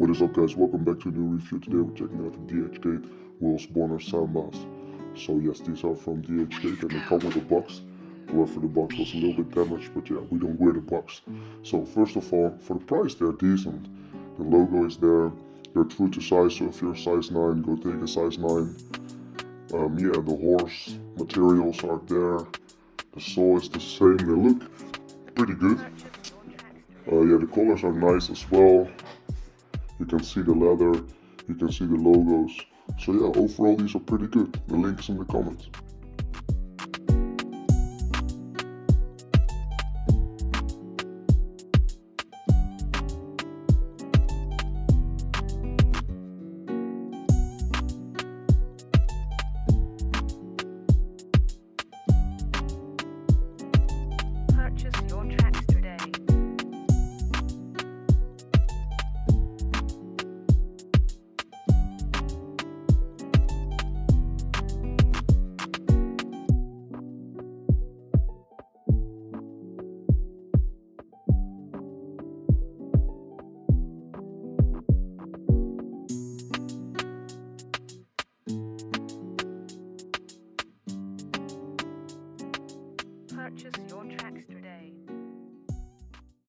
What is up, guys? Welcome back to a new review. Today we're checking out the DH Gate World's Borner Sambas. So yes, these are from DH Gate and they come with a box. However, the box was a little bit damaged, but yeah, we don't wear the box. So first of all, for the price they're decent. The logo is there, they're true to size, so if you're a size 9, go take a size 9. Yeah, the horse materials are there. The sole is the same, they look pretty good. Yeah, the colors are nice as well. You can see the leather, you can see the logos. So yeah, overall these are pretty good. The link is in the comments.